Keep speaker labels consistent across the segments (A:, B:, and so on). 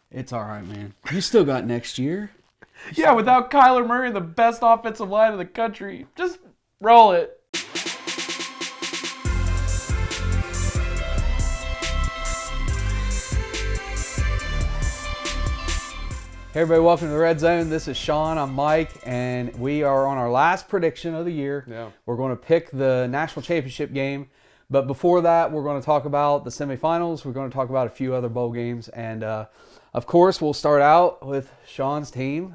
A: It's all right, man. You still got next year.
B: Yeah, without Kyler Murray, the best offensive line in the country. Just roll it.
A: Hey everybody, welcome to the Red Zone. This is Shaun, I'm Mike, and we are on our last prediction of the year.
B: Yeah.
A: We're going to pick the national championship game, but before that, we're going to talk about the semifinals. We're going to talk about a few other bowl games, and of course, we'll start out with Shaun's team.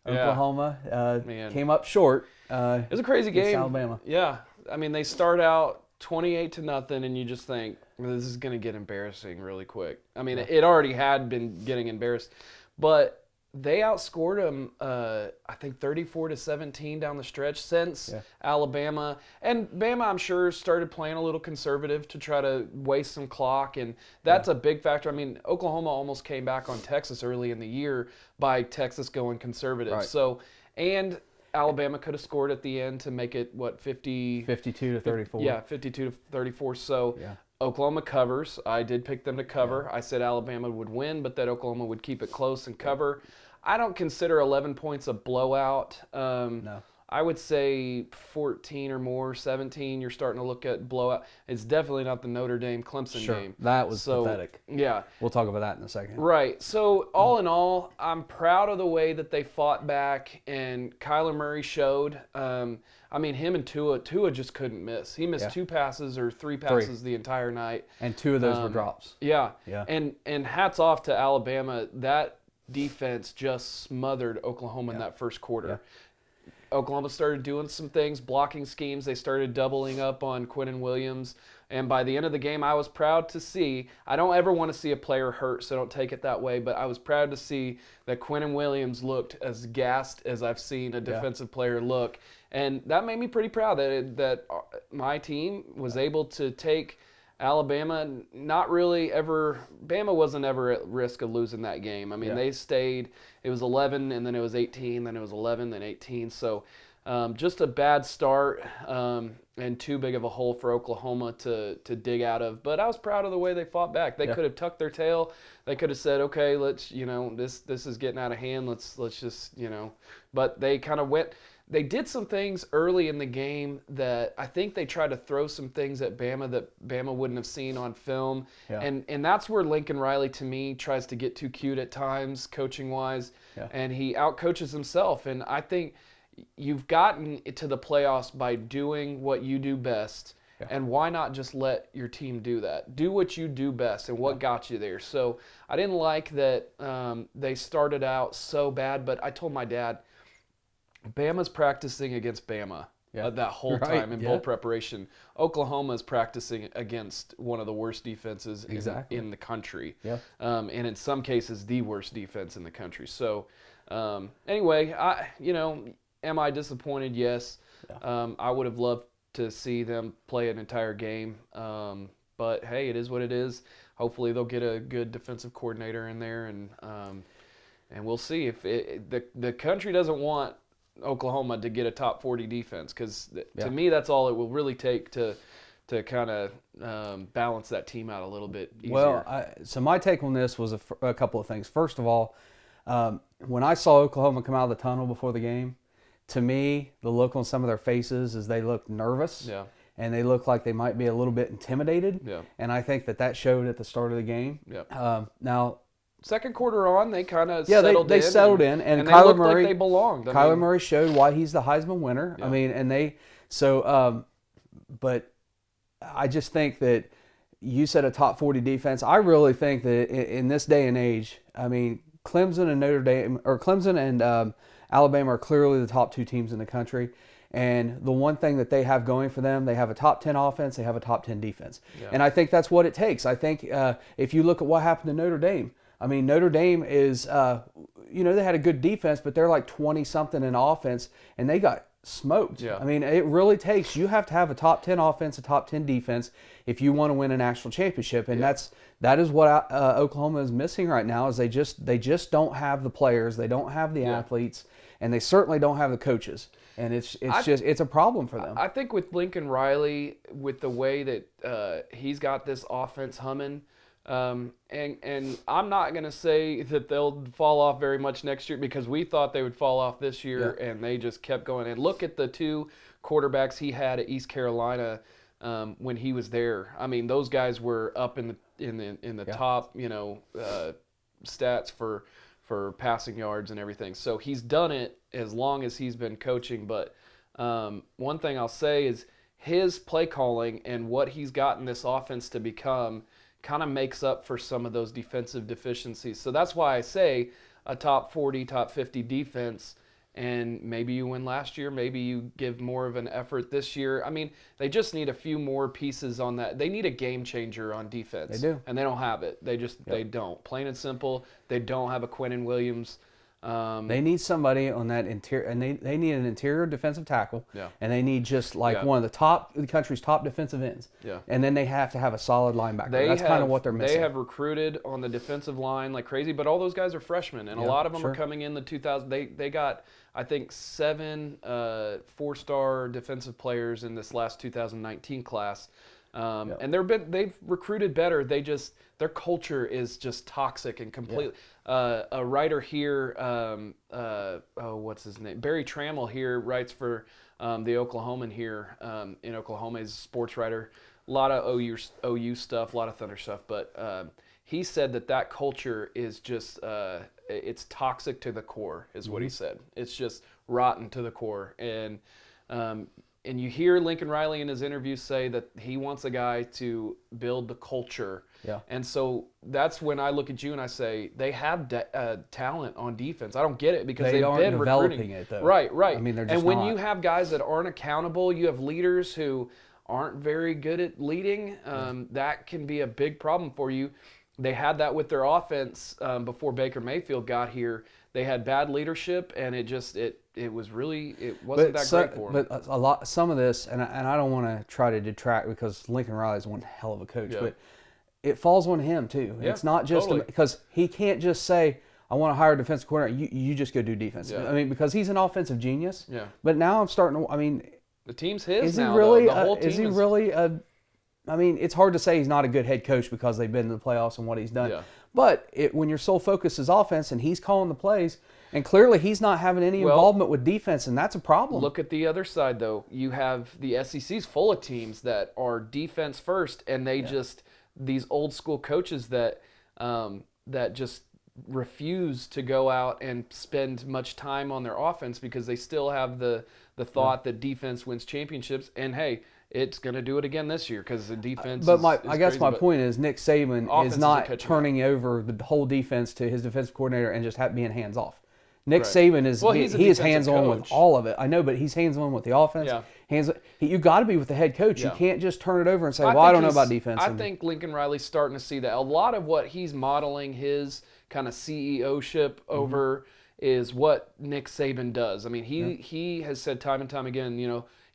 A: Oklahoma came up short.
B: It was a crazy game.
A: Alabama.
B: Yeah. I mean, they start out 28-0, and you just think, this is going to get embarrassing really quick. I mean, it already had been getting embarrassed. But they outscored them, I think, 34-17 down the stretch since Alabama. And Bama, I'm sure, started playing a little conservative to try to waste some clock, and that's a big factor. I mean, Oklahoma almost came back on Texas early in the year by Texas going conservative.
A: Right.
B: So, and Alabama could have scored at the end to make it,
A: 52-34.
B: Yeah, 52-34. So. Yeah. Oklahoma covers. I did pick them to cover. I said Alabama would win, but that Oklahoma would keep it close and cover. I don't consider 11 points a blowout.
A: No.
B: I would say 14 or more, 17, you're starting to look at blowout. It's definitely not the Notre Dame-Clemson game.
A: That was pathetic.
B: Yeah.
A: We'll talk about that in a second.
B: Right. So, all in all, I'm proud of the way that they fought back, and Kyler Murray showed. I mean, him and Tua just couldn't miss. He missed 2 passes or 3 passes the entire night.
A: And 2 of those were drops.
B: Yeah.
A: Yeah.
B: And hats off to Alabama. That defense just smothered Oklahoma in that first quarter. Yeah. Oklahoma started doing some things, blocking schemes. They started doubling up on Quinnen Williams. And by the end of the game, I was proud to see, I don't ever want to see a player hurt, so don't take it that way, but I was proud to see that Quinnen Williams looked as gassed as I've seen a defensive player look. And that made me pretty proud that my team was able to take Alabama. Bama wasn't ever at risk of losing that game. I mean, they stayed. It was 11, and then it was 18, then it was 11, then 18. So just a bad start and too big of a hole for Oklahoma to dig out of. But I was proud of the way they fought back. They could have tucked their tail. They could have said, okay, let's, this is getting out of hand. Let's just, But they kind of went. They did some things early in the game that I think they tried to throw some things at Bama that Bama wouldn't have seen on film. Yeah. And that's where Lincoln Riley, to me, tries to get too cute at times, coaching-wise, and he outcoaches himself. And I think you've gotten to the playoffs by doing what you do best, and why not just let your team do that? Do what you do best and what got you there. So I didn't like that they started out so bad, but I told my dad, Bama's practicing against Bama that whole time in bowl preparation. Oklahoma's practicing against one of the worst defenses in the country. Yeah. And in some cases, the worst defense in the country. So anyway, am I disappointed? Yes. Yeah. I would have loved to see them play an entire game. But, hey, it is what it is. Hopefully they'll get a good defensive coordinator in there, and we'll see. If the country doesn't want Oklahoma to get a top 40 defense, because to me that's all it will really take to kind of balance that team out a little bit easier.
A: Well, so my take on this was a couple of things. First of all, when I saw Oklahoma come out of the tunnel before the game, to me the look on some of their faces is they looked nervous, and they looked like they might be a little bit intimidated, and I think that showed at the start of the game. Now,
B: second quarter on, they kind of settled in.
A: They settled in, and
B: they
A: Kyler
B: looked
A: Murray,
B: like they belonged.
A: Kyler Murray showed why he's the Heisman winner. I mean, but I just think that you said a top 40 defense. I really think that in this day and age, I mean, Clemson and Alabama are clearly the top 2 teams in the country. And the one thing that they have going for them, they have a top 10 offense, they have a top 10 defense. Yeah. And I think that's what it takes. I think if you look at what happened to Notre Dame, I mean, Notre Dame is, they had a good defense, but they're like 20-something in offense, and they got smoked. Yeah. I mean, it really takes, you have to have a top 10 offense, a top 10 defense if you want to win a national championship. And that is what Oklahoma is missing right now, is they just don't have the players, they don't have the athletes, and they certainly don't have the coaches. And it's a problem for them.
B: I think with Lincoln Riley, with the way that he's got this offense humming, And I'm not going to say that they'll fall off very much next year because we thought they would fall off this year, and they just kept going. And look at the 2 quarterbacks he had at East Carolina when he was there. I mean, those guys were up in the top, stats for passing yards and everything. So he's done it as long as he's been coaching. But one thing I'll say is his play calling and what he's gotten this offense to become kind of makes up for some of those defensive deficiencies. So that's why I say a top 40, top 50 defense, and maybe you win last year, maybe you give more of an effort this year. I mean, they just need a few more pieces on that. They need a game changer on defense.
A: They do.
B: And they don't have it. They don't. Plain and simple, they don't have a Quinnen Williams.
A: They need somebody on that interior, and they need an interior defensive tackle, and they need just like one of the country's top defensive ends.
B: Yeah.
A: And then they have to have a solid linebacker. That's kind of what they're missing.
B: They have recruited on the defensive line like crazy, but all those guys are freshmen, and a lot of them are coming in the 2000. They got, I think, 7 4-star defensive players in this last 2019 class. And they've recruited better. Their culture is just toxic and completely. A writer here, what's his name? Barry Trammell here writes for the Oklahoman here in Oklahoma. He's a sports writer. A lot of OU stuff, a lot of Thunder stuff. But he said that culture is just it's toxic to the core, is what he said. It's just rotten to the core. And you hear Lincoln Riley in his interviews say that he wants a guy to build the culture.
A: Yeah.
B: And so that's when I look at you and I say they have talent on defense. I don't get it because
A: they
B: they've
A: aren't
B: been
A: developing
B: recruiting
A: it though.
B: Right.
A: I mean, they're just
B: and when
A: not.
B: you have guys that aren't accountable, you have leaders who aren't very good at leading. That can be a big problem for you. They had that with their offense before Baker Mayfield got here. They had bad leadership, and it wasn't that great for them.
A: But some of this, and I don't want to try to detract because Lincoln Riley is one hell of a coach, but it falls on him too.
B: Yeah,
A: it's not just because he can't just say, I want to hire a defensive coordinator. You just go do defense.
B: Yeah.
A: I mean, because he's an offensive genius.
B: Yeah.
A: But now I'm starting to. I mean,
B: the team's his
A: is
B: now.
A: He really?
B: The whole team
A: is he really? I mean, it's hard to say he's not a good head coach because they've been to the playoffs and what he's done.
B: Yeah.
A: But when your sole focus is offense and he's calling the plays, and clearly he's not having any involvement with defense, and that's a problem.
B: Look at the other side, though. You have the SEC's full of teams that are defense first, and they these old school coaches that just refuse to go out and spend much time on their offense because they still have the thought that defense wins championships. And hey, it's going to do it again this year because the defense.
A: But I guess my point is Nick Saban is not turning over the whole defense to his defensive coordinator and just being hands off. Nick Saban is he is hands on with all of it. I know, but he's hands on with the offense. Yeah. You got to be with the head coach. Yeah. You can't just turn it over and say, "Well, I don't know about defense."
B: I think Lincoln Riley's starting to see that a lot of what he's modeling his kind of CEO-ship over is what Nick Saban does. I mean, he has said time and time again,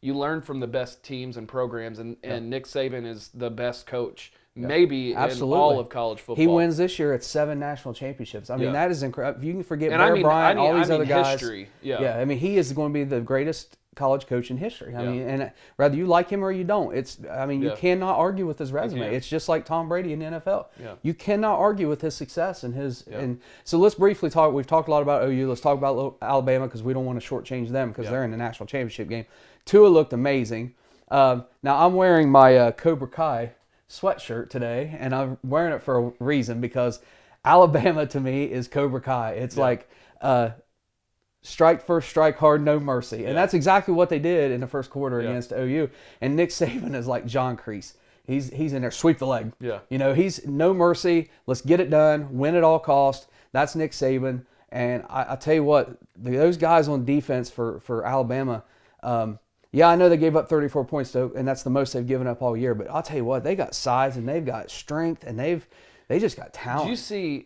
B: you learn from the best teams and programs, and Nick Saban is the best coach. Maybe
A: Absolutely.
B: in all of college football.
A: He wins this year at 7 national championships. I mean, that is incredible. You can forget
B: and
A: Bear Bryant, all these other guys.
B: History.
A: Yeah, I mean, he is going to be the greatest college coach in history. I mean, and whether you like him or you don't, you cannot argue with his resume. It's just like Tom Brady in the NFL. Yeah. You cannot argue with his success and his. And so let's briefly talk. We've talked a lot about OU. Let's talk about Alabama because we don't want to shortchange them because they're in the national championship game. Tua looked amazing. Now I'm wearing my Cobra Kai sweatshirt today, and I'm wearing it for a reason because Alabama to me is Cobra Kai. It's like strike first, strike hard, no mercy, and that's exactly what they did in the first quarter against OU. And Nick Saban is like John Kreese. He's in there, sweep the leg. Yeah, he's no mercy. Let's get it done, win at all cost. That's Nick Saban. And I tell you what, those guys on defense for Alabama. Yeah, I know they gave up 34 points, and that's the most they've given up all year. But I'll tell you what, they got size and they've got strength and they just got talent.
B: Did you see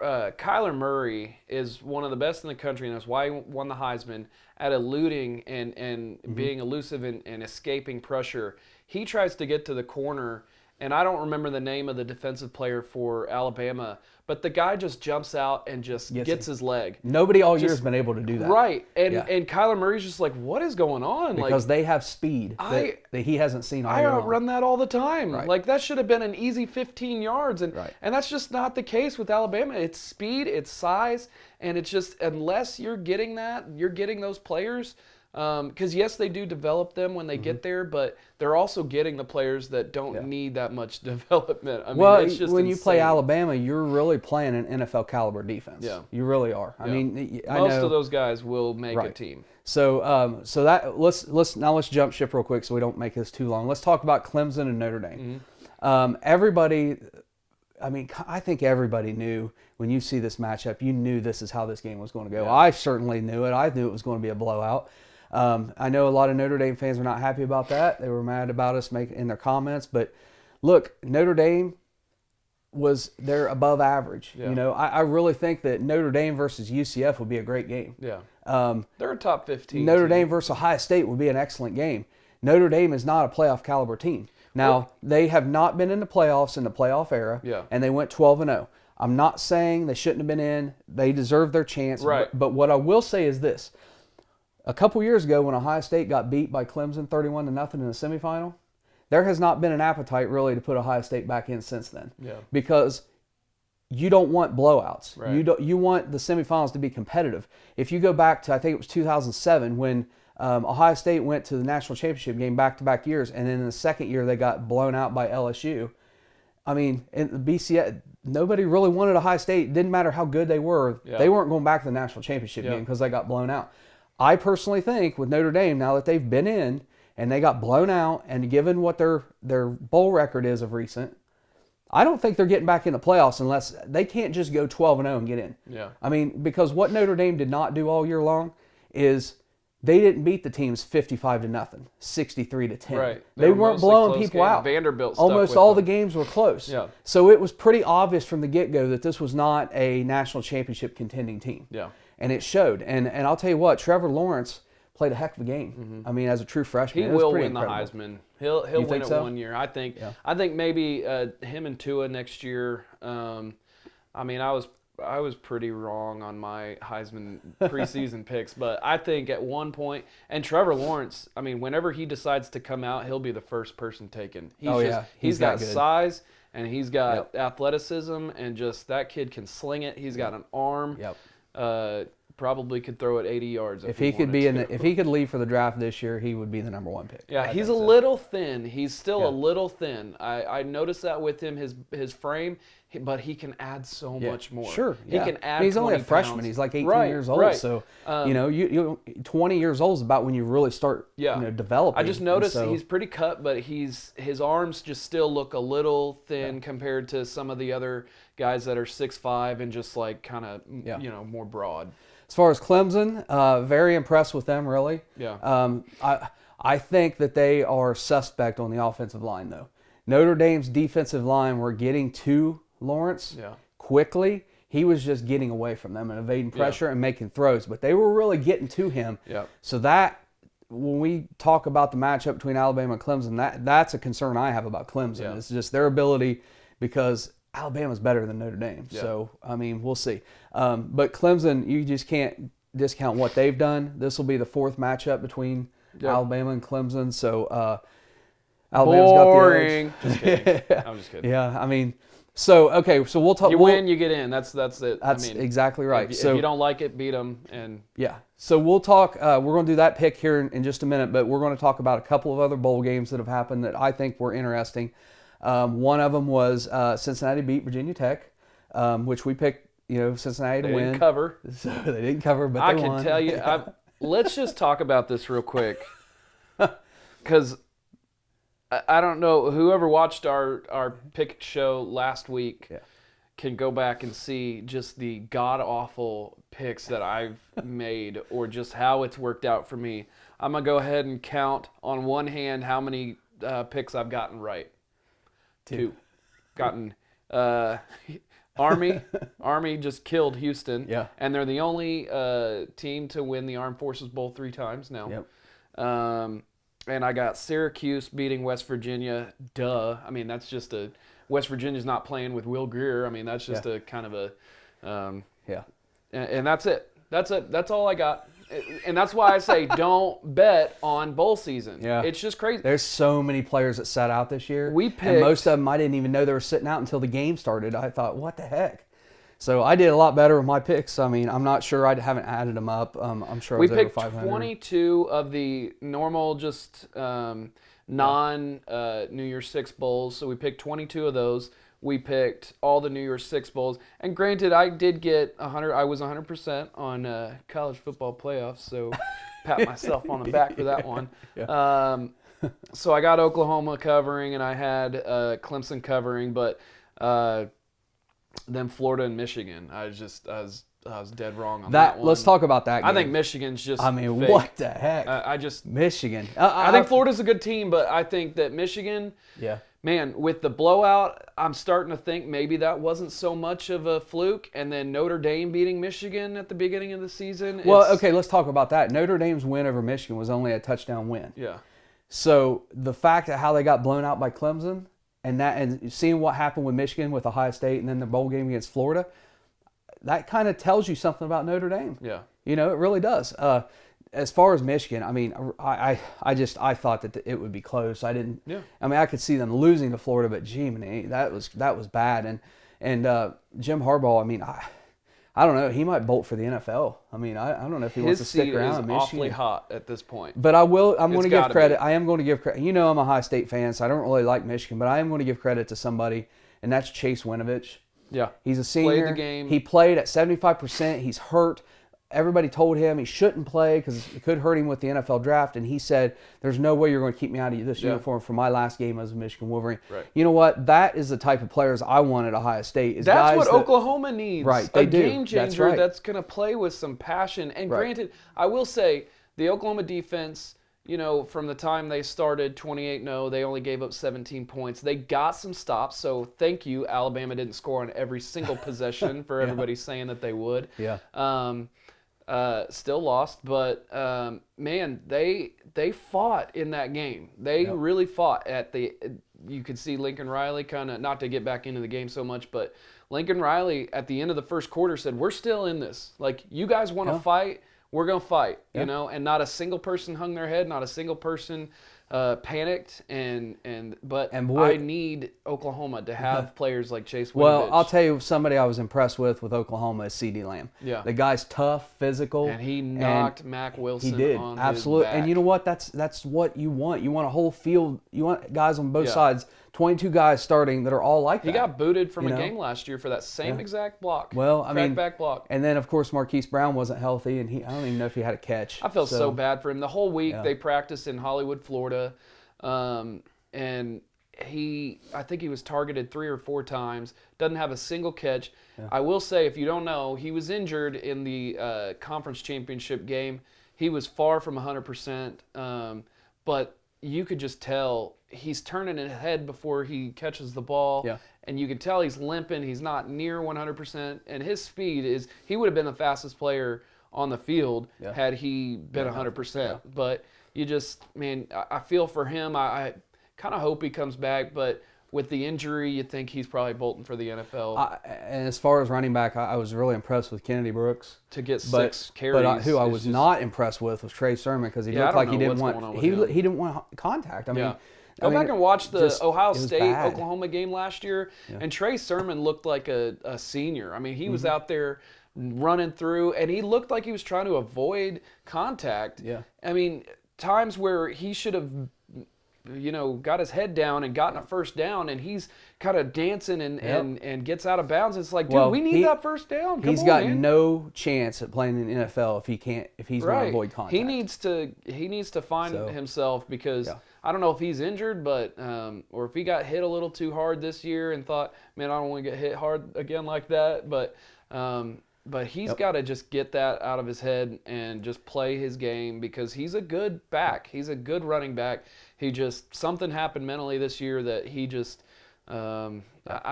B: Kyler Murray is one of the best in the country, and that's why he won the Heisman, at eluding and being elusive and escaping pressure. He tries to get to the corner, and I don't remember the name of the defensive player for Alabama, but the guy just jumps out and just gets his leg.
A: Nobody all year has been able to do that.
B: Right. And Kyler Murray's just like, what is going on?
A: Because they have speed that he hasn't seen all year long.
B: I outrun that all the time.
A: Right.
B: Like, that should have been an easy 15 yards. And that's just not the case with Alabama. It's speed, it's size, and it's just, unless you're getting that, you're getting those players. Because, yes, they do develop them when they get there, but they're also getting the players that don't need that much development. I mean, it's just
A: when
B: insane.
A: you play Alabama, you're really playing an NFL caliber defense.
B: Yeah.
A: You really are. I mean,
B: most of those guys will make a team.
A: So, that let's jump ship real quick so we don't make this too long. Let's talk about Clemson and Notre Dame. Everybody, I mean, I think everybody knew when you see this matchup, you knew this is how this game was going to go. Yeah. I certainly knew it. I knew it was going to be a blowout. I know a lot of Notre Dame fans are not happy about that. They were mad about us in their comments. But look, Notre Dame they're above average. Yeah. You know, I really think that Notre Dame versus UCF would be a great game.
B: Yeah. They're a top 15
A: Notre Dame versus Ohio State would be an excellent game. Notre Dame is not a playoff caliber team. Now, they have not been in the playoffs in the playoff era, and they went 12-0. I'm not saying they shouldn't have been in. They deserve their chance.
B: Right.
A: But what I will say is this. A couple years ago when Ohio State got beat by Clemson 31-0 in the semifinal, there has not been an appetite really to put Ohio State back in since then.
B: Yeah.
A: Because you don't want blowouts.
B: Right.
A: You want the semifinals to be competitive. If you go back to, I think it was 2007 when Ohio State went to the national championship game back-to-back years, and then in the second year they got blown out by LSU. I mean, in the BCS, nobody really wanted Ohio State. It didn't matter how good they were. Yeah. They weren't going back to the national championship game because they got blown out. I personally think with Notre Dame, now that they've been in and they got blown out, and given what their bowl record is of recent, I don't think they're getting back in the playoffs unless they can't just go 12-0 and get in.
B: Yeah.
A: I mean, because what Notre Dame did not do all year long is they didn't beat the teams 55-0, 63-10.
B: Right.
A: They weren't blowing people out.
B: Vanderbilt
A: almost all the games were close.
B: Yeah.
A: So it was pretty obvious from the get-go that this was not a national championship contending team.
B: Yeah.
A: And it showed. And I'll tell you what, Trevor Lawrence played a heck of a game. Mm-hmm. I mean, as a true freshman,
B: he will win the Heisman. He'll win it 1 year. I think.
A: Yeah.
B: I think maybe him and Tua next year. I mean, I was pretty wrong on my Heisman preseason picks, but I think at one point, and Trevor Lawrence, I mean, whenever he decides to come out, he'll be the first person taken. He's got size. And he's got athleticism, and just that kid can sling it. He's got an arm.
A: Yep.
B: Probably could throw it 80 yards
A: if he could if he could leave for the draft this year, he would be the #1 pick.
B: Yeah, he's a little thin. He's still a little thin. I noticed that with him, his frame, but he can add so much more.
A: Sure,
B: he can add.
A: He's only a freshman.
B: Pounds.
A: He's like 18 years old.
B: Right.
A: So you 20 years old is about when you really start developing.
B: I just noticed he's pretty cut, but his arms just still look a little thin compared to some of the other guys that are 6'5" and just like kind of more broad.
A: As far as Clemson, very impressed with them, really.
B: Yeah.
A: I think that they are suspect on the offensive line, though. Notre Dame's defensive line were getting to Lawrence quickly. He was just getting away from them and evading pressure and making throws, but they were really getting to him.
B: Yeah.
A: So that, when we talk about the matchup between Alabama and Clemson, that's a concern I have about Clemson.
B: Yeah.
A: It's just their ability, because Alabama's better than Notre Dame. Yeah. So, I mean, we'll see. But Clemson, you just can't discount what they've done. This will be the fourth matchup between Alabama and Clemson. So, Alabama's
B: boring.
A: got the edge.
B: Just kidding. I'm just kidding.
A: Yeah, I mean, so we'll talk.
B: You win, you get in. That's it.
A: That's exactly right.
B: If you don't like it, beat them. And
A: so we'll talk. We're going to do that pick here in just a minute, but we're going to talk about a couple of other bowl games that have happened that I think were interesting. One of them was Cincinnati beat Virginia Tech, which we picked, Cincinnati to win.
B: They didn't cover.
A: So they didn't cover, but they won.
B: I can tell you. Let's just talk about this real quick, because I don't know. Whoever watched our pick show last week can go back and see just the god-awful picks that I've made, or just how it's worked out for me. I'm going to go ahead and count on one hand how many picks I've gotten right. Two. Gotten Army just killed Houston.
A: Yeah.
B: And they're the only team to win the Armed Forces Bowl 3 times now.
A: Yep.
B: And I got Syracuse beating West Virginia. Duh. I mean, that's just a West Virginia's not playing with Will Greer. I mean, that's just a kind of a and that's it. That's it. That's all I got. And that's why I say don't bet on bowl season.
A: Yeah.
B: It's just crazy.
A: There's so many players that sat out this year. And most of them, I didn't even know they were sitting out until the game started. I thought, what the heck? So I did a lot better with my picks. I mean, I'm not sure. I haven't added them up. I'm sure I was over 500.
B: We picked 22 of the normal, just non-New Year's Six bowls. So we picked 22 of those. We picked all the New Year's Six bowls. And granted, I did get 100. I was 100% on college football playoffs. So pat myself on the back for that one.
A: Yeah.
B: So I got Oklahoma covering, and I had Clemson covering, but then Florida and Michigan. I was dead wrong on that one.
A: Let's talk about that game.
B: I think Michigan's just fake.
A: What the heck? Michigan.
B: I think Florida's a good team, but I think that Michigan, man, with the blowout, I'm starting to think maybe that wasn't so much of a fluke. And then Notre Dame beating Michigan at the beginning of the season.
A: Well, okay, let's talk about that. Notre Dame's win over Michigan was only a touchdown win.
B: Yeah.
A: So the fact of how they got blown out by Clemson and seeing what happened with Michigan with Ohio State and then the bowl game against Florida, that kind of tells you something about Notre Dame.
B: Yeah.
A: You know, it really does. As far as Michigan, I mean, I thought that it would be close. I didn't. Yeah. I mean, I could see them losing to Florida, but gee, man, that was bad. And Jim Harbaugh, I mean, I don't know. He might bolt for the NFL. I mean, I don't know if he wants to stick around in Michigan.
B: His seat is awfully hot at this point.
A: But I'm going to give credit. I am going to give credit. You know, I'm a Ohio State fan, so I don't really like Michigan, but I am going to give credit to somebody, and that's Chase Winovich.
B: Yeah.
A: He's a senior.
B: Played the game.
A: He played at 75%. He's hurt. Everybody told him he shouldn't play because it could hurt him with the NFL draft, and he said, there's no way you're going to keep me out of this uniform for my last game as a Michigan Wolverine.
B: Right.
A: You know what? That is the type of players I want at Ohio State.
B: That's what Oklahoma needs.
A: Right, they do.
B: A game changer that's going to play with some passion. And granted, I will say, the Oklahoma defense, you know, from the time they started 28-0, they only gave up 17 points. They got some stops, so thank you. Alabama didn't score on every single possession for everybody saying that they would.
A: Yeah.
B: Still lost, but man, they fought in that game. They really fought you could see Lincoln Riley kind of, not to get back into the game so much, but Lincoln Riley at the end of the first quarter said, we're still in this. Like, you guys want to fight, we're going to fight, you know, and not a single person hung their head, not a single person panicked, but I need Oklahoma to have players like Chase Winovich.
A: Well, I'll tell you, somebody I was impressed with Oklahoma is CeeDee Lamb.
B: Yeah.
A: The guy's tough, physical.
B: And he knocked Mac Wilson
A: he did.
B: on
A: Absolutely.
B: his back.
A: And you know what? That's what you want. You want a whole field. You want guys on both sides, 22 guys starting that are all like that.
B: He got booted from a game last year for that same exact block.
A: Well, I mean,
B: back block.
A: And then, of course, Marquise Brown wasn't healthy, and I don't even know if he had a catch.
B: I felt so bad for him. The whole week they practiced in Hollywood, Florida. And I think he was targeted 3 or 4 times, doesn't have a single catch. Yeah. I will say, if you don't know, he was injured in the conference championship game. He was far from 100%, but you could just tell he's turning his head before he catches the ball, and you can tell he's limping. He's not near 100%, and his speed he would have been the fastest player on the field had he been 100%. Yeah. But you just, man, I feel for him. I kind of hope he comes back, but with the injury, you think he's probably bolting for the NFL.
A: And as far as running back, I was really impressed with Kennedy Brooks.
B: To get 6 carries.
A: But who I was not impressed with was Trey Sermon, because he looked like he didn't want he didn't want contact. I mean,
B: Go back and watch the Ohio State-Oklahoma game last year, and Trey Sermon looked like a senior. I mean, he was out there running through, and he looked like he was trying to avoid contact. Yeah. I mean, times where he should have, you know, got his head down and gotten a first down, and he's kind of dancing and gets out of bounds. It's like, dude, we need that first down.
A: He's got no chance at playing in the NFL if he's going to avoid contact.
B: He needs to find himself, because I don't know if he's injured, but or if he got hit a little too hard this year and thought, man, I don't want to get hit hard again like that. But he's got to just get that out of his head and just play his game, because he's a good back. He's a good running back. Something happened mentally this year that he just, I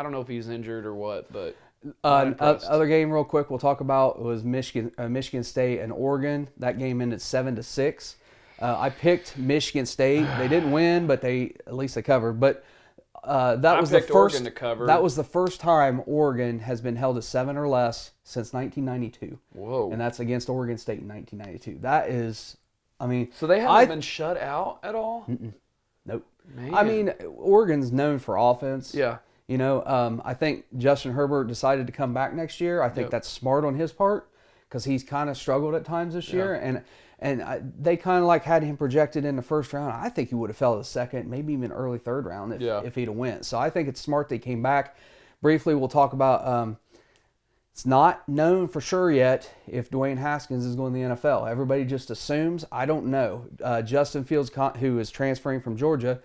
B: don't know if he's injured or what, but
A: other game real quick we'll talk about was Michigan State and Oregon. That game ended 7-6. I picked Michigan State. They didn't win, but at least they covered. But that was the
B: picked
A: first.
B: Oregon to cover.
A: That was the first time Oregon has been held to 7 or less since 1992.
B: Whoa!
A: And that's against Oregon State in 1992. That is, I mean,
B: So they haven't been shut out at all.
A: nope.
B: Man.
A: I mean, Oregon's known for offense.
B: Yeah.
A: You know, I think Justin Herbert decided to come back next year. I think that's smart on his part because he's kind of struggled at times this year, they kind of like had him projected in the first round. I think he would have fell to the second, maybe even early third round if he'd have went. So I think it's smart they came back. Briefly, we'll talk about. It's not known for sure yet if Dwayne Haskins is going to the NFL. Everybody just assumes. I don't know. Justin Fields, who is transferring from Georgia,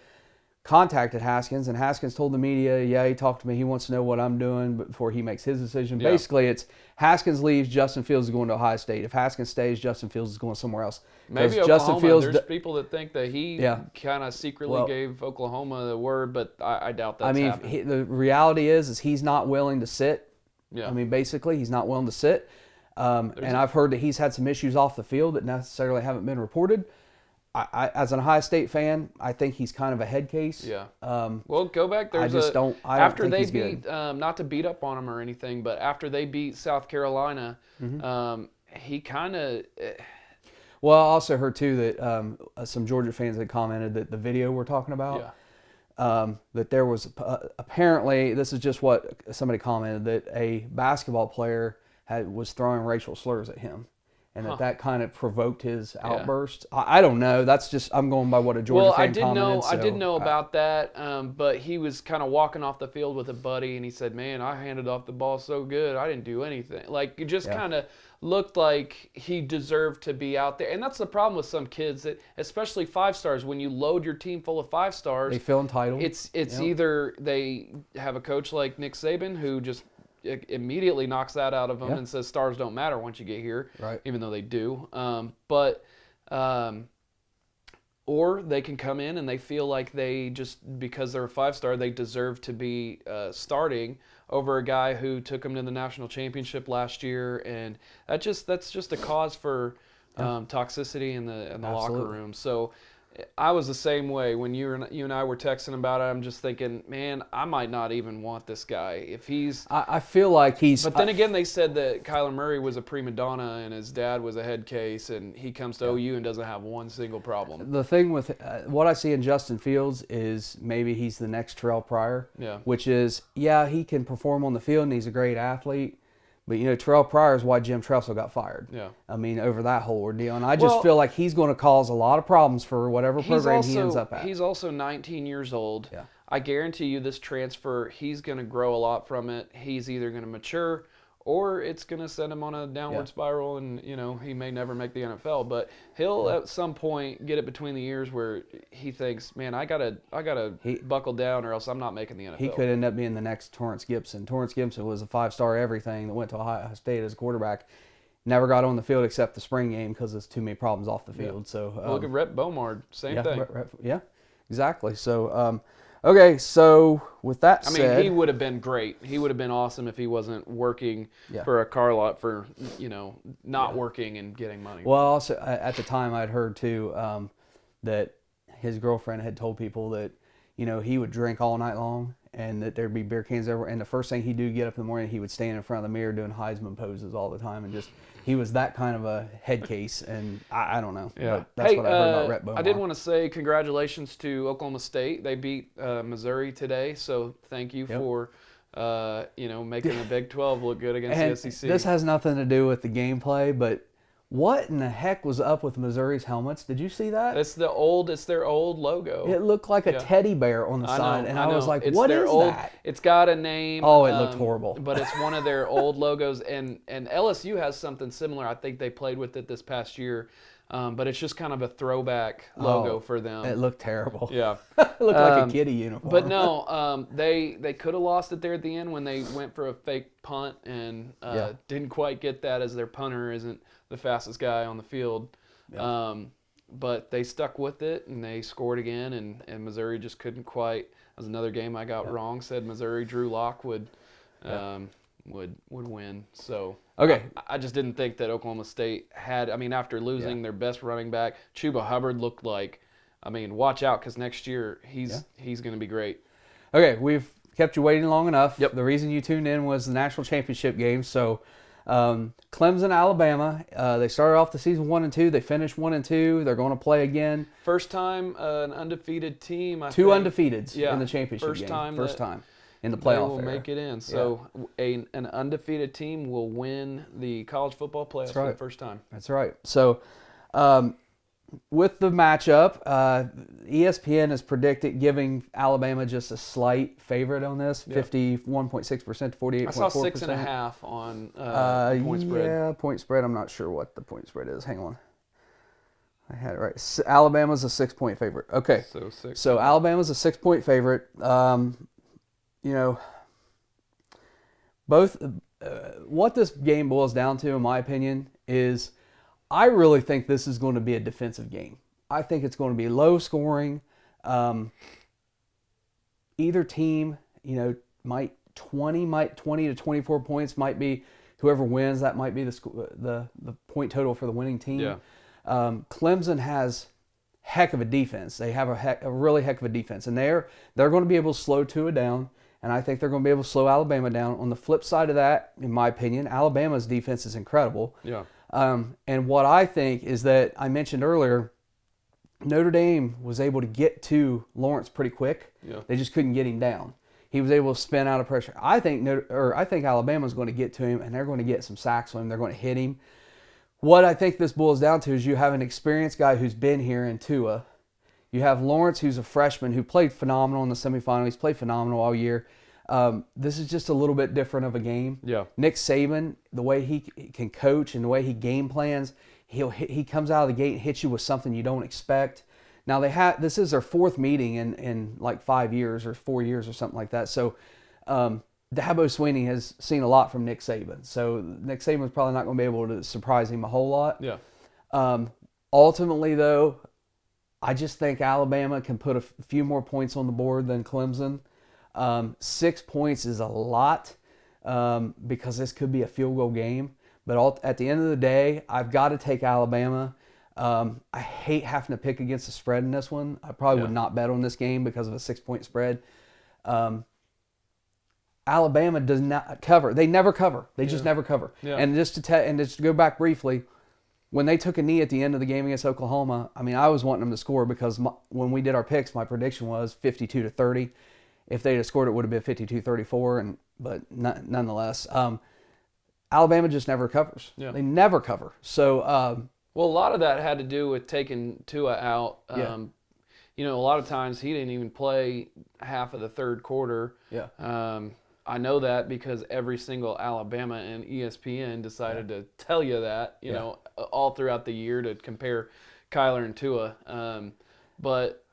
A: contacted Haskins, and Haskins told the media, he talked to me. He wants to know what I'm doing before he makes his decision. Yeah. Basically, it's Haskins leaves, Justin Fields is going to Ohio State. If Haskins stays, Justin Fields is going somewhere else.
B: Maybe Oklahoma. There's people that think that he kind of secretly gave Oklahoma the word, but I doubt that's happening.
A: The reality is he's not willing to sit.
B: Yeah.
A: I mean, basically, he's not willing to sit. And I've heard that he's had some issues off the field that necessarily haven't been reported. I, as an Ohio State fan, I think he's kind of a head case.
B: Yeah. Well, go back.
A: I don't
B: after
A: think
B: they
A: he's
B: beat,
A: good.
B: not to beat up on him or anything, but after they beat South Carolina, he kind of.
A: Well, I also heard too that some Georgia fans had commented that the video we're talking about, that there was apparently, this is just what somebody commented, that a basketball player was throwing racial slurs at him. And that kind of provoked his outburst. I don't know. That's just, I'm going by what a Georgia fan commented.
B: I did know about that, but he was kind of walking off the field with a buddy, and he said, man, I handed off the ball so good, I didn't do anything. Like, it just kind of looked like he deserved to be out there. And that's the problem with some kids, that especially 5-stars, when you load your team full of 5-stars.
A: They feel entitled.
B: It's either they have a coach like Nick Saban who just immediately knocks that out of them and says stars don't matter once you get here, even though they do. Or they can come in and they feel like they just, because they're a 5-star, they deserve to be starting over a guy who took them to the national championship last year, and that's just a cause for toxicity in the locker room. So I was the same way when you and I were texting about it. I'm just thinking, man, I might not even want this guy if he's.
A: I feel like he's.
B: But then again, they said that Kyler Murray was a prima donna and his dad was a head case, and he comes to OU and doesn't have one single problem.
A: The thing with what I see in Justin Fields is maybe he's the next Terrell Pryor. Which is, he can perform on the field and he's a great athlete. But, Terrell Pryor is why Jim Tressel got fired. I mean, over that whole ordeal. And I just feel like he's going to cause a lot of problems for whatever program he ends up at.
B: He's also 19 years old. I guarantee you this transfer, he's going to grow a lot from it. He's either going to mature or it's going to send him on a downward spiral, and, he may never make the NFL. But he'll at some point get it between the ears where he thinks, man, I gotta buckle down or else I'm not making the NFL.
A: He could end up being the next Torrance Gibson. Torrance Gibson was a 5-star everything that went to Ohio State as a quarterback. Never got on the field except the spring game because there's too many problems off the field. So
B: look at Rhett Bomard, same thing.
A: Exactly. So, okay, so with that said...
B: I mean, he would have been great. He would have been awesome if he wasn't working for a car lot for, not working and getting money.
A: Well, also, at the time, I'd heard, too, that his girlfriend had told people that, he would drink all night long and that there'd be beer cans everywhere. And the first thing he'd do, get up in the morning, he would stand in front of the mirror doing Heisman poses all the time. And just, he was that kind of a head case. And I don't know. But that's what I heard about Rhett Bomar.
B: I did want to say congratulations to Oklahoma State. They beat Missouri today. So thank you for, making the Big 12 look good against the SEC.
A: This has nothing to do with the gameplay, but what in the heck was up with Missouri's helmets? Did you see that?
B: It's their old logo.
A: It looked like a teddy bear on the side, and I was like, "What is that?"
B: It's got a name.
A: Oh, it looked horrible.
B: But it's one of their old logos, and LSU has something similar. I think they played with it this past year, but it's just kind of a throwback logo for them.
A: It looked terrible.
B: Yeah,
A: it looked like a kiddie uniform.
B: But no, they could have lost it there at the end when they went for a fake punt and didn't quite get that, as their punter isn't the fastest guy on the field. But they stuck with it, and they scored again, and Missouri just couldn't quite. That was another game I got wrong. Said Missouri, Drew Lock would would win. So
A: Okay.
B: I just didn't think that Oklahoma State had. I mean, after losing their best running back, Chuba Hubbard looked like. I mean, watch out because next year he's going to be great.
A: Okay, we've kept you waiting long enough.
B: Yep.
A: The reason you tuned in was the national championship game. So, Clemson, Alabama. They started off the season 1-2. They finished 1-2. They're going to play again.
B: First time an undefeated team.
A: Two undefeateds
B: Yeah.
A: in the championship
B: First
A: game.
B: time
A: First time in the
B: They
A: playoff
B: will
A: era.
B: make it in. So an undefeated team will win the college football playoffs for the first time.
A: That's right. So, with the matchup, ESPN has predicted giving Alabama just a slight favorite on this, 51.6% to 48.4%.
B: I saw 6.5 on the point spread.
A: Yeah, point spread. I'm not sure what the point spread is. Hang on. I had it right. Alabama's a 6-point favorite. Okay. So Alabama's a 6-point favorite. You know, both what this game boils down to, in my opinion, is I really think this is going to be a defensive game. I think it's going to be low scoring. Either team, you know, might 20 to 24 points might be whoever wins. That might be the point total for the winning team.
B: Yeah.
A: Clemson has heck of a defense. They have a really heck of a defense, and they're going to be able to slow Tua down. And I think they're going to be able to slow Alabama down. On the flip side of that, in my opinion, Alabama's defense is incredible.
B: Yeah.
A: And what I think is that I mentioned earlier, Notre Dame was able to get to Lawrence pretty quick.
B: Yeah.
A: They just couldn't get him down. He was able to spin out of pressure. I think Alabama's going to get to him, and they're going to get some sacks on him. They're going to hit him. What I think this boils down to is you have an experienced guy who's been here in Tua. You have Lawrence, who's a freshman, who played phenomenal in the semifinal. He's played phenomenal all year. This is just a little bit different of a game.
B: Yeah.
A: Nick Saban, the way he can coach and the way he game plans, he comes out of the gate and hits you with something you don't expect. Now this is their fourth meeting in like 5 years or 4 years or something like that. So Dabo Swinney has seen a lot from Nick Saban. So Nick Saban's probably not going to be able to surprise him a whole lot.
B: Yeah.
A: Ultimately, though, I just think Alabama can put a few more points on the board than Clemson. 6 points is a lot because this could be a field goal game. But at the end of the day, I've got to take Alabama. I hate having to pick against the spread in this one. I probably would not bet on this game because of a 6-point spread. Alabama does not cover. They never cover. They just never cover.
B: Yeah.
A: And just to go back briefly, when they took a knee at the end of the game against Oklahoma, I mean, I was wanting them to score because when we did our picks, my prediction was 52-30. If they'd have scored, it would have been 52-34. But nonetheless, Alabama just never covers.
B: Yeah.
A: They never cover. So,
B: well, a lot of that had to do with taking Tua out. You know, a lot of times he didn't even play half of the third quarter.
A: Yeah.
B: I know that because every single Alabama and ESPN decided to tell you that, you know, all throughout the year to compare Kyler and Tua. But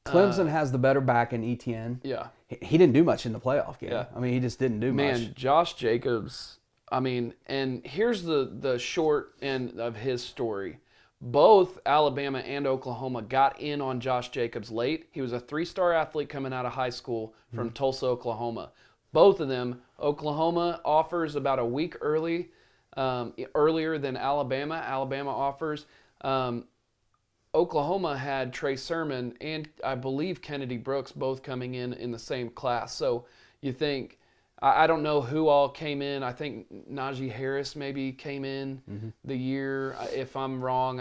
A: Clemson has the better back in ETN.
B: Yeah.
A: He didn't do much in the playoff game.
B: Yeah.
A: I mean, he just didn't do much.
B: Man, Josh Jacobs, I mean, and here's the short end of his story. Both Alabama and Oklahoma got in on Josh Jacobs late. He was a 3-star athlete coming out of high school from Tulsa, Oklahoma. Both of them, Oklahoma offers about a week earlier than Alabama. Alabama offers. Oklahoma had Trey Sermon and I believe Kennedy Brooks both coming in the same class. So you think, I don't know who all came in. I think Najee Harris maybe came in the year. If I'm wrong,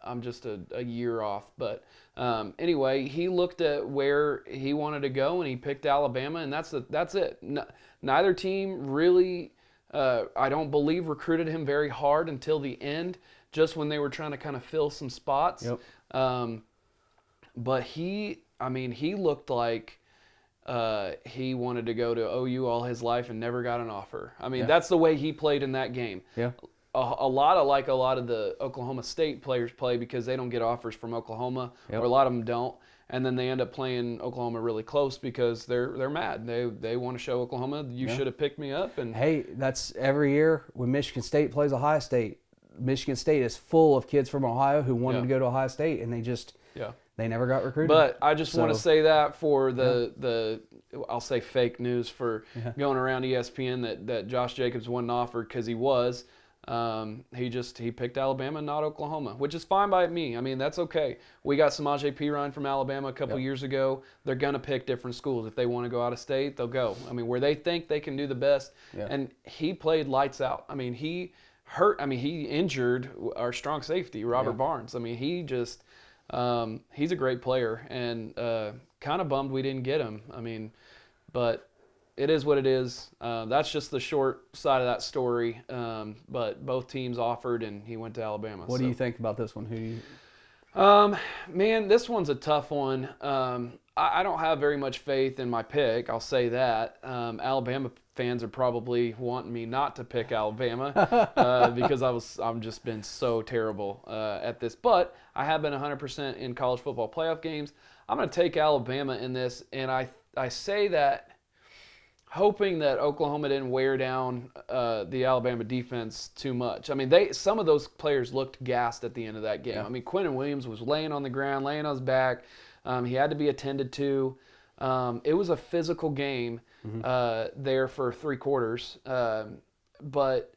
B: I'm just a year off. But anyway, he looked at where he wanted to go and he picked Alabama, and that's it. Neither team really, I don't believe, recruited him very hard until the end, just when they were trying to kind of fill some spots.
A: Yep.
B: But he looked like he wanted to go to OU all his life and never got an offer. I mean, that's the way he played in that game.
A: Yeah.
B: A lot of the Oklahoma State players play because they don't get offers from Oklahoma, or a lot of them don't, and then they end up playing Oklahoma really close because they're mad. They want to show Oklahoma, you should have picked me up. And
A: hey, that's every year when Michigan State plays Ohio State. Michigan State is full of kids from Ohio who wanted to go to Ohio State, and they They never got recruited.
B: But I just want to
A: So,
B: say that for the I'll say fake news for going around ESPN that Josh Jacobs wasn't offered, because he was. He picked Alabama and not Oklahoma, which is fine by me. I mean, that's okay. We got Samaje Perine from Alabama a couple years ago. They're going to pick different schools. If they want to go out of state, they'll go. I mean, where they think they can do the best. Yeah. And he played lights out. I mean, he injured our strong safety, Robert Barnes. I mean, he's a great player, and kind of bummed we didn't get him. I mean, but it is what it is. That's just the short side of that story. But both teams offered, and he went to Alabama.
A: What do you think about this one? Who do you?
B: Man, this one's a tough one. I don't have very much faith in my pick. I'll say that. Alabama fans are probably wanting me not to pick Alabama because I've just been so terrible at this. But I have been 100% in college football playoff games. I'm going to take Alabama in this, and I say that hoping that Oklahoma didn't wear down the Alabama defense too much. I mean, some of those players looked gassed at the end of that game. Yeah. I mean, Quinnen Williams was laying on the ground, laying on his back. He had to be attended to. It was a physical game there for 3 quarters. But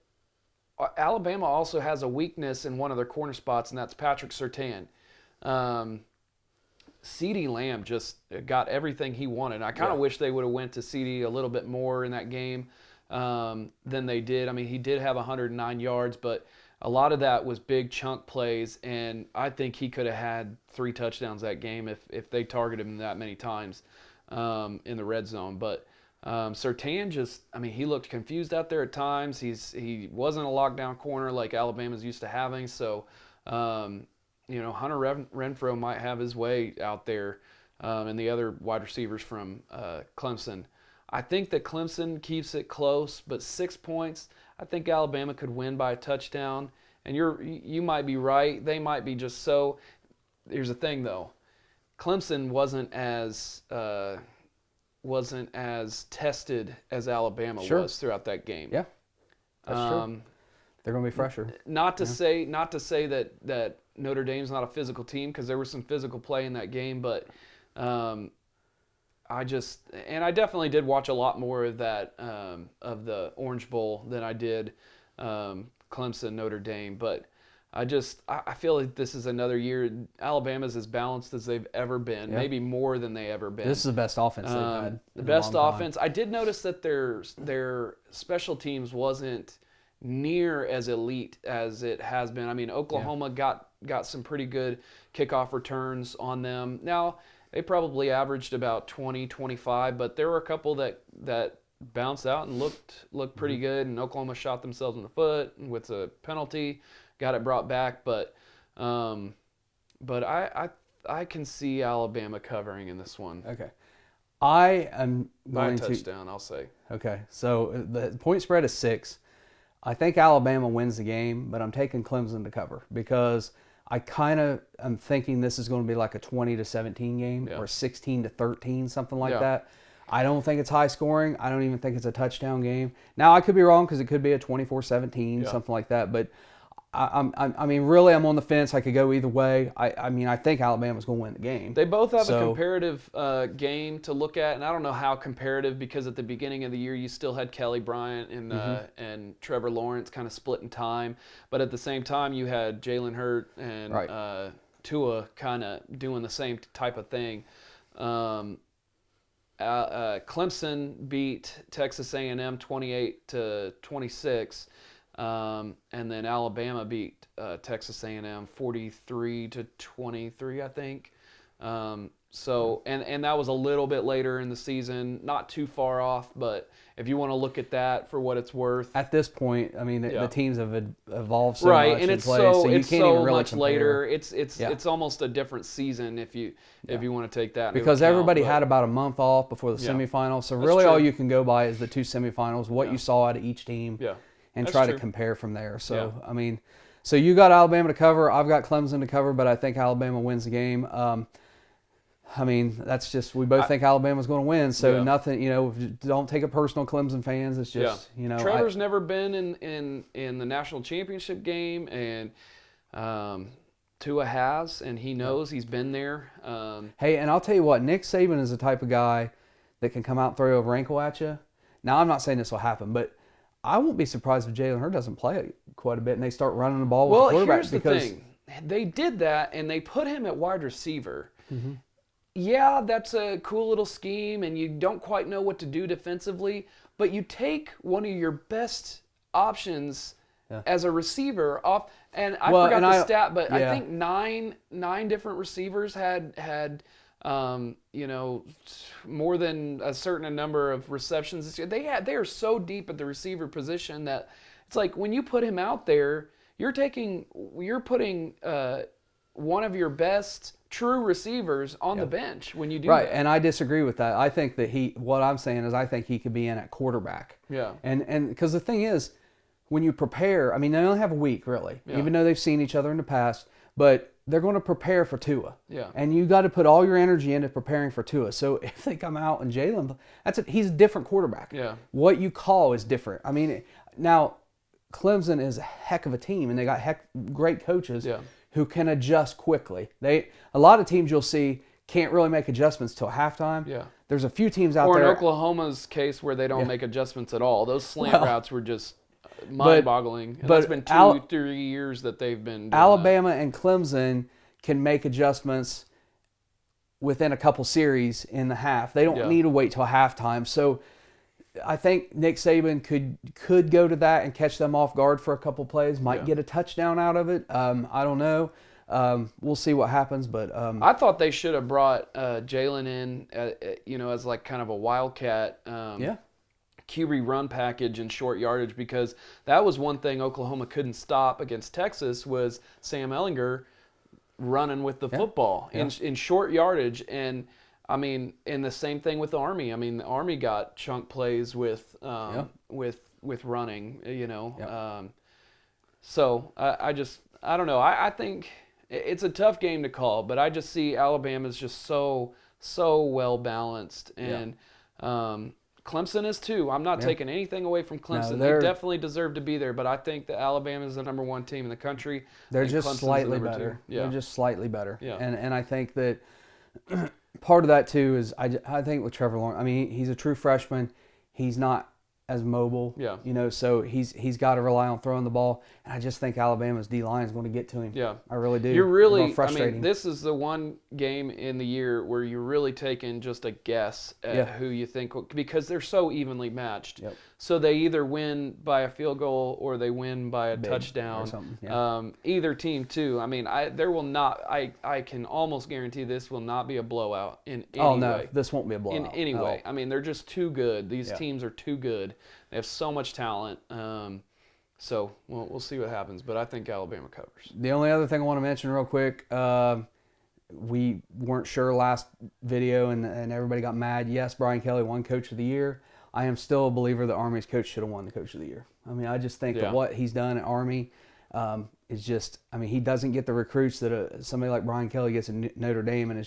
B: Alabama also has a weakness in one of their corner spots, and that's Patrick Surtain. CeeDee Lamb just got everything he wanted. I kind of wish they would have went to CeeDee a little bit more in that game than they did. I mean, he did have 109 yards, but a lot of that was big chunk plays, and I think he could have had 3 touchdowns that game if they targeted him that many times in the red zone. But Surtain he looked confused out there at times. He wasn't a lockdown corner like Alabama's used to having, so Hunter Renfrow might have his way out there, and the other wide receivers from Clemson. I think that Clemson keeps it close, but 6 points, I think Alabama could win by a touchdown. And you might be right. They might be just so. Here's the thing, though. Clemson wasn't as tested as Alabama was throughout that game.
A: Yeah, that's true. They're going to be fresher.
B: Not to say that Notre Dame's not a physical team, because there was some physical play in that game, but I definitely did watch a lot more of that of the Orange Bowl than I did Clemson, Notre Dame. But I feel like this is another year. Alabama's as balanced as they've ever been, maybe more than they ever been.
A: This is the best offense they've had.
B: The best offense. I did notice that their special teams wasn't near as elite as it has been. I mean, Oklahoma got some pretty good kickoff returns on them. Now, they probably averaged about 20, 25, but there were a couple that bounced out and looked pretty good, and Oklahoma shot themselves in the foot with a penalty, got it brought back, but I can see Alabama covering in this one.
A: Okay. I am going
B: by a touchdown, I'll say.
A: Okay, so the point spread is 6. I think Alabama wins the game, but I'm taking Clemson to cover because I kind of am thinking this is going to be like a 20-17 game or 16-13, something like that. I don't think it's high scoring. I don't even think it's a touchdown game. Now, I could be wrong because it could be a 24-17, something like that. But I mean, really, I'm on the fence. I could go either way. I mean, I think Alabama's going to win the game.
B: They both have a comparative game to look at, and I don't know how comparative, because at the beginning of the year you still had Kelly Bryant and Trevor Lawrence kind of splitting time, but at the same time you had Jalen Hurts and Tua kind of doing the same type of thing. Clemson beat Texas A&M 28-26. And then Alabama beat Texas A&M 43-23, I think. So that was a little bit later in the season, not too far off. But if you want to look at that for what it's worth,
A: at this point, I mean, the teams have evolved so
B: much
A: and
B: it's
A: play, so you
B: it's
A: can't
B: so
A: even really
B: much
A: compare.
B: Later. It's almost a different season if you want to take that into
A: because
B: account,
A: everybody had about a month off before the semifinals. So really, all you can go by is the 2 semifinals, what you saw out of each team.
B: Yeah.
A: And try to compare from there. So, I mean, so you got Alabama to cover. I've got Clemson to cover, but I think Alabama wins the game. I mean, that's just, we both think Alabama's going to win. So nothing, don't take it personal, Clemson fans. It's just,
B: Trevor's never been in the national championship game, and Tua has, and he knows he's been there.
A: Hey, and I'll tell you what, Nick Saban is the type of guy that can come out and throw a wrinkle at you. Now, I'm not saying this will happen, but I won't be surprised if Jalen Hurts doesn't play quite a bit and they start running the ball with the quarterback.
B: Here's the thing. They did that, and they put him at wide receiver. Mm-hmm. Yeah, that's a cool little scheme, and you don't quite know what to do defensively, but you take one of your best options as a receiver off, and I forgot the stat, but I think nine different receivers had more than a certain number of receptions this year. They are so deep at the receiver position that it's like when you put him out there, you're putting one of your best true receivers on the bench when you do that.
A: Right, and I disagree with that. I think that what I'm saying is I think he could be in at quarterback.
B: Yeah.
A: And because the thing is, when you prepare, I mean, they only have a week, really, even though they've seen each other in the past, but they're going to prepare for Tua.
B: Yeah.
A: And you got to put all your energy into preparing for Tua. So if they come out and Jalen, he's a different quarterback.
B: Yeah. What
A: you call is different. I mean, now Clemson is a heck of a team, and they got great coaches who can adjust quickly. A lot of teams you'll see can't really make adjustments till halftime.
B: Yeah.
A: There's a few teams out
B: there.
A: Or
B: in Oklahoma's case where they don't make adjustments at all. Those slant routes were just mind-boggling. And that's been 2-3 years that they've been doing
A: Alabama and Clemson can make adjustments within a couple series in the half. They don't need to wait till halftime. So I think Nick Saban could go to that and catch them off guard for a couple plays. Might get a touchdown out of it. I don't know. We'll see what happens, but
B: I thought they should have brought Jalen in, as like kind of a wildcat. QB run package and short yardage, because that was one thing Oklahoma couldn't stop against Texas was Sam Ehlinger running with the football in short yardage. And I mean, and the same thing with the Army. I mean, the Army got chunk plays with running, so I don't know. I think it's a tough game to call, but I just see Alabama's just so well balanced, and Clemson is too. I'm not taking anything away from Clemson.
A: No,
B: they definitely deserve to be there, but I think that Alabama is the number one team in the country.
A: They're just
B: Clemson's
A: slightly
B: the
A: better.
B: Yeah.
A: They're just slightly better.
B: Yeah.
A: And I think that part of that too is I think with Trevor Lawrence, I mean, he's a true freshman. He's not as mobile.
B: Yeah.
A: So he's got to rely on throwing the ball. And I just think Alabama's D-line is going to get to him.
B: Yeah.
A: I really do.
B: You're really
A: frustrating.
B: This is the one game in the year where you're really taking just a guess at who you think, because they're so evenly matched.
A: Yep.
B: So they either win by a field goal or they win by a
A: Big
B: touchdown.
A: Or something. Yeah.
B: Either team too. I mean, there will not. I can almost guarantee this will not be a blowout in any way.
A: Oh no, this won't be a blowout
B: in any way. I mean, they're just too good. These teams are too good. They have so much talent. So we'll see what happens. But I think Alabama covers.
A: The only other thing I want to mention real quick, we weren't sure last video, and everybody got mad. Yes, Brian Kelly won Coach of the Year. I am still a believer that Army's coach should have won the Coach of the Year. I mean, I just think that what he's done at Army is just, I mean, he doesn't get the recruits that somebody like Brian Kelly gets at Notre Dame, and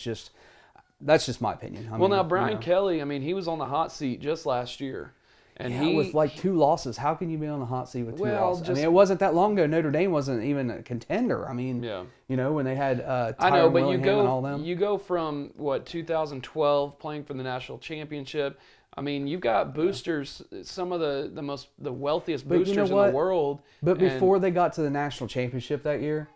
A: that's just my opinion. I mean,
B: now Brian Kelly, I mean, he was on the hot seat just last year. And
A: with like 2 losses, how can you be on the hot seat with 2 losses?
B: I
A: mean, it wasn't that long ago. Notre Dame wasn't even a contender. I mean, when they had Tyron Willingham and all them.
B: You go from 2012 playing for the national championship. I mean, you've got boosters, some of the wealthiest boosters in the world.
A: But before they got to the national championship that year,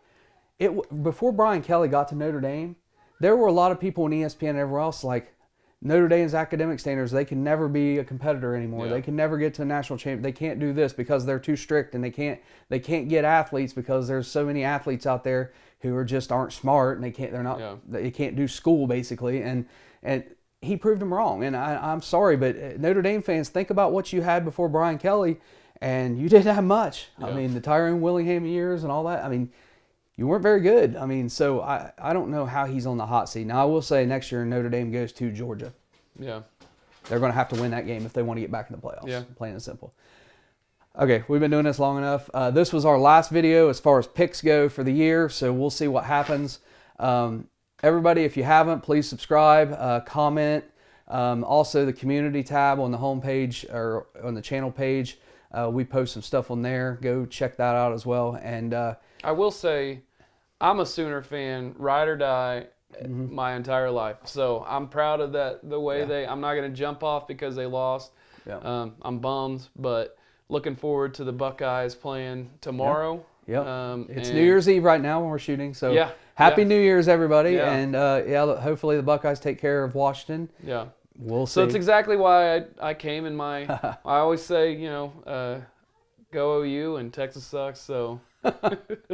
A: before Brian Kelly got to Notre Dame, there were a lot of people in ESPN and everywhere else like, Notre Dame's academic standards, they can never be a competitor anymore. They can never get to a national champion. They can't do this because they're too strict, and they can't get athletes because there's so many athletes out there who aren't smart, and they can't do school basically. And he proved them wrong. And I'm sorry, but Notre Dame fans, think about what you had before Brian Kelly, and you didn't have much. Yeah. I mean, the Tyrone Willingham years and all that. I mean, you weren't very good. I mean, so I don't know how he's on the hot seat. Now, I will say next year Notre Dame goes to Georgia.
B: Yeah.
A: They're going to have to win that game if they want to get back in the playoffs.
B: Yeah.
A: Plain and simple. Okay, we've been doing this long enough. This was our last video as far as picks go for the year, so we'll see what happens. Everybody, if you haven't, please subscribe, comment. Also, the community tab on the homepage or on the channel page, we post some stuff on there. Go check that out as well. And
B: I will say, I'm a Sooner fan, ride or die, my entire life. So I'm proud of that. The way I'm not going to jump off because they lost.
A: Yeah.
B: I'm bummed, but looking forward to the Buckeyes playing tomorrow.
A: Yep. It's New Year's Eve right now when we're shooting. So Happy
B: yeah.
A: New Year's, everybody.
B: Yeah.
A: And hopefully the Buckeyes take care of Washington.
B: Yeah.
A: We'll see.
B: So it's exactly why I came in my. I always say, go OU and Texas sucks. So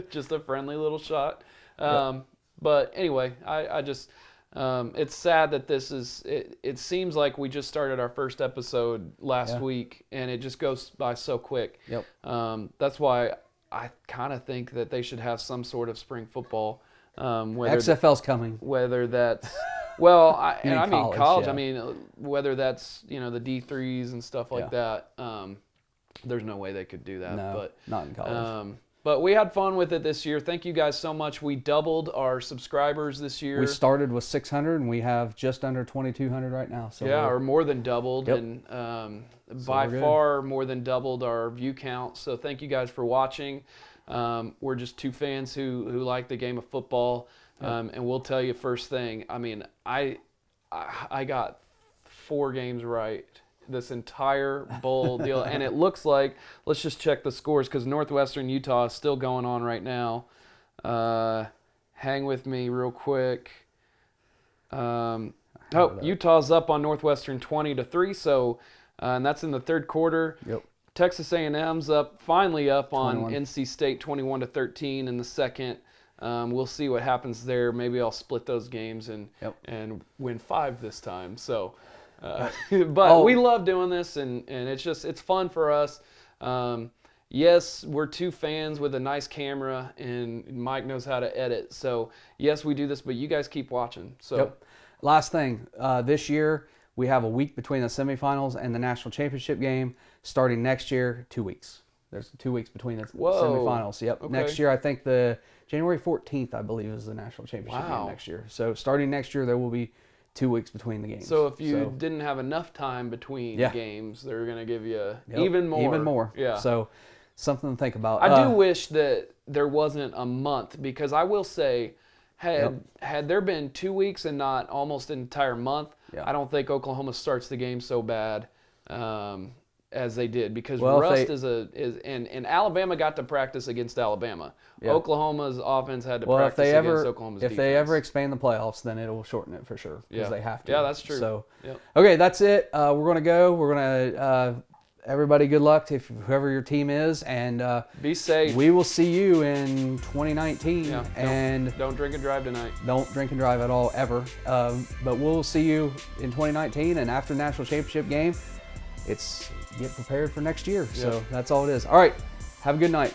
B: just a friendly little shot. But anyway, I just. It's sad that this is. It seems like we just started our first episode last week, and it just goes by so quick.
A: Yep.
B: That's why I kind of think that they should have some sort of spring football.
A: XFL's coming.
B: Whether that's I mean college.
A: Yeah.
B: I mean whether that's the D3s and stuff like that. There's no way they could do that.
A: No,
B: but
A: not in college.
B: But we had fun with it this year. Thank you guys so much. We doubled our subscribers this year.
A: We started with 600 and we have just under 2,200 right now. So
B: or more than doubled, and by far more than doubled our view count. So thank you guys for watching. We're just two fans who like the game of football, and we'll tell you first thing. I mean, I got 4 games right this entire bowl deal, and it looks like, let's just check the scores because Northwestern Utah is still going on right now. Hang with me real quick. Utah's up on Northwestern 20-3, so and that's in the third quarter.
A: Yep.
B: Texas A&M's finally up on
A: 21.
B: NC State 21-13 in the second. We'll see what happens there. Maybe I'll split those games and win 5 this time. So, but we love doing this, and it's fun for us. Yes, we're 2 fans with a nice camera, and Mike knows how to edit. So yes, we do this, but you guys keep watching. So
A: last thing, this year we have a week between the semifinals and the national championship game. Starting next year, 2 weeks. There's 2 weeks between the semifinals. Yep.
B: Okay.
A: Next year, I think the January 14th, I believe, is the national championship game next year. So starting next year, there will be 2 weeks between the games.
B: So if you didn't have enough time between games, they're going to give you even more.
A: Even more.
B: Yeah.
A: So something to think about.
B: I do wish that there wasn't a month, because I will say, had there been 2 weeks and not almost an entire month, I don't think Oklahoma starts the game so bad as they did, because rust is and Alabama got to practice against Alabama. Yeah. Oklahoma's offense had to practice against Oklahoma's defense.
A: If they ever expand the playoffs, then it will shorten it for sure, because they have to.
B: Yeah, that's true.
A: So, okay, that's it. We're going to go. We're going to everybody good luck to whoever your team is, and
B: be safe.
A: We will see you in 2019.
B: Yeah,
A: and
B: don't drink and drive tonight.
A: Don't drink and drive at all, ever. But we'll see you in 2019, and after the national championship game, it's get prepared for next year. So that's all it is. All right, have a good night.